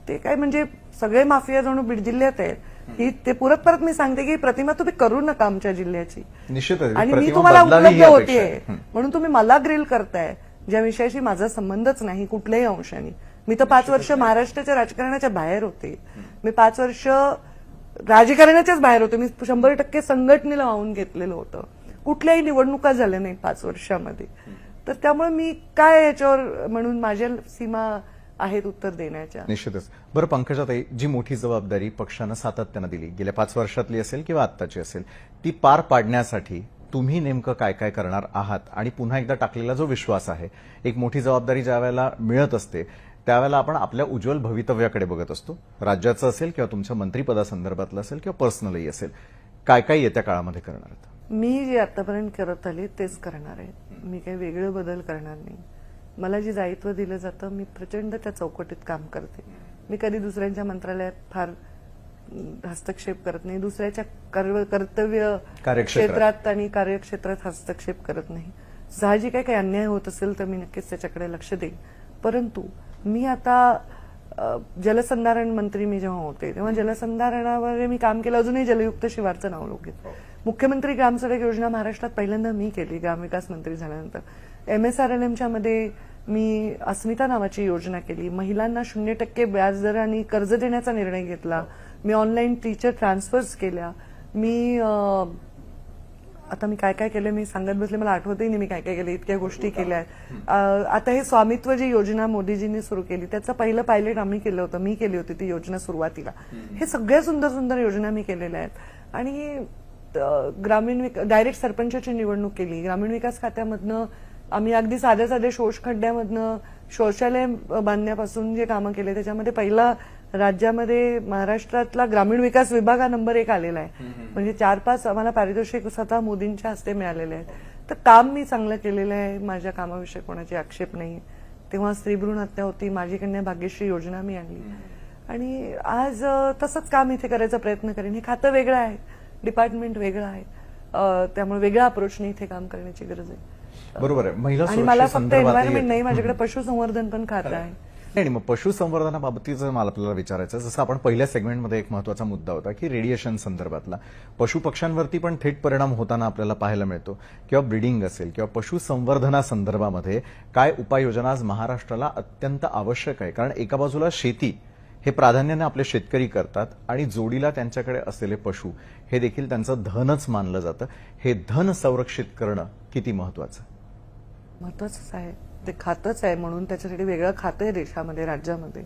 ते काय म्हणजे सगळे माफिया जणू बीड जिल्ह्यात आहेत. ही ते परत मी सांगते की प्रतिमा तुम्ही करू नका आमच्या जिल्ह्याची, निश्चितच आणि मी प्रतिमा तुम्हाला बदलावी ही उपलब्ध अपेक्षा आहे. होतीये म्हणून तुम्ही मला ग्रिल करताय ज्या विषयाशी माझा संबंधच नाही कुठल्याही अंशाने. मी तर 5 वर्ष महाराष्ट्राच्या राजकारणाच्या बाहेर होते. मी 5 वर्ष राजकारणाच्याच बाहेर होते. मी 100% संघटनेला वाहून घेतलेलं होतं. कुठल्याही निवडणुका झाल्या नाही 5 वर्षामध्ये. तर त्यामुळे मी काय याच्यावर म्हणून माझ्या सीमा आहेत उत्तर देण्याच्या. निश्चितच. बरं पंकजाताई, जी मोठी जबाबदारी पक्षानं सातत्यानं दिली गेल्या 5 वर्षातली असेल किंवा आत्ताची असेल, ती पार पाडण्यासाठी तुम्ही नेमकं काय काय करणार आहात आणि पुन्हा एकदा टाकलेला जो विश्वास आहे, एक मोठी जबाबदारी ज्या वेळेला मिळत असते त्यावेळेला आपण आपल्या उज्ज्वल भवितव्याकडे बघत असतो. राज्याचं असेल किंवा तुमच्या मंत्रिपदासंदर्भातलं असेल किंवा पर्सनलही असेल, काय काय येत्या काळामध्ये करणार आहात? मी जे आतापर्यंत करत आले तेच करणार आहे. मी काही वेगळे बदल करणार नाही. मला जे दायित्व दिलं जातं मी प्रचंड त्या चौकटीत काम करते. मी कधी दुसऱ्यांच्या मंत्रालयात फार हस्तक्षेप करत नाही. दुसऱ्याच्या कर्तव्य क्षेत्रात आणि कार्यक्षेत्रात हस्तक्षेप करत नाही. साहजिक आहे काही अन्याय होत असेल तर मी नक्कीच त्याच्याकडे लक्ष देईन. परंतु मी आता जलसंधारण मंत्री मी जेव्हा होते तेव्हा जलसंधारणावर मी काम केलं. अजूनही जलयुक्त शिवारचं नाव लोक घेत. मुख्यमंत्री ग्रामसडक योजना महाराष्ट्रात पहिल्यांदा मी केली ग्रामविकास मंत्री झाल्यानंतर. MSRLMच्या मध्ये मी अस्मिता नावाची योजना केली. महिलांना 0% व्याजदराने कर्ज देण्याचा निर्णय घेतला. मी ऑनलाईन टीचर ट्रान्सफर्स केल्या. मी आता मी काय काय केलं मी सांगत बसले, मला आठवतही नाही मी काय काय केलं. इतक्या गोष्टी केल्या आहेत. आता हे स्वामित्व जी योजना मोदीजींनी सुरू केली त्याचं पहिलं पायलट आम्ही केलं होतं. मी केली होती ती योजना सुरुवातीला. हे सगळ्या सुंदर सुंदर योजना मी केलेल्या आहेत. आणि ग्रामीण डायरेक्ट सरपंचाची निवडणूक केली. ग्रामीण विकास खात्यामधनं आम्ही अगदी साध्या साध्या शोषखड्ड्यामधनं शौचालय बांधण्यापासून जे कामं केले त्याच्यामध्ये पहिला राज्यामध्ये महाराष्ट्रातला ग्रामीण विकास विभाग हा नंबर 1 आलेला आहे. म्हणजे 4-5 आम्हाला पारितोषिक स्वतः मोदींच्या हस्ते मिळालेले आहेत. तर काम मी चांगलं केलेलं आहे. माझ्या कामाविषयी कोणाचे आक्षेप नाही. तेव्हा स्त्रीभ्रूण हत्या होती. माझी कन्या भाग्यश्री योजना मी आणली आणि आज तसंच काम इथे करायचा प्रयत्न करेन. हे खातं वेगळं आहे, डिपार्टमेंट वेगळं आहे, त्यामुळे वेगळ्या अप्रोचने इथे काम करण्याची गरज आहे. बरोबर आहे. महिला आणि मला फक्त एन्व्हायरमेंट नाही, माझ्याकडे पशुसंवर्धन पण खातं आहे. नाही, मग पशुसंवर्धनाबाबतीचं मला आपल्याला विचारायचं, जसं आपण पहिल्या सेगमेंटमध्ये एक महत्वाचा मुद्दा होता की रेडिएशन संदर्भातला पशुपक्ष्यांवरती पण थेट परिणाम होताना आपल्याला पाहायला मिळतो, किंवा ब्रीडिंग असेल किंवा पशुसंवर्धनासंदर्भामध्ये काय उपाययोजना आज महाराष्ट्राला अत्यंत आवश्यक आहे. कारण एका बाजूला शेती हे प्राधान्याने आपले शेतकरी करतात आणि जोडीला त्यांच्याकडे असलेले पशु हे देखील त्यांचं धनच मानलं जातं. हे धन संरक्षित करणं किती महत्वाचं? महत्वाचंच आहे. ते खातच आहे म्हणून त्याच्यासाठी वेगळं खातं आहे देशामध्ये, राज्यामध्ये.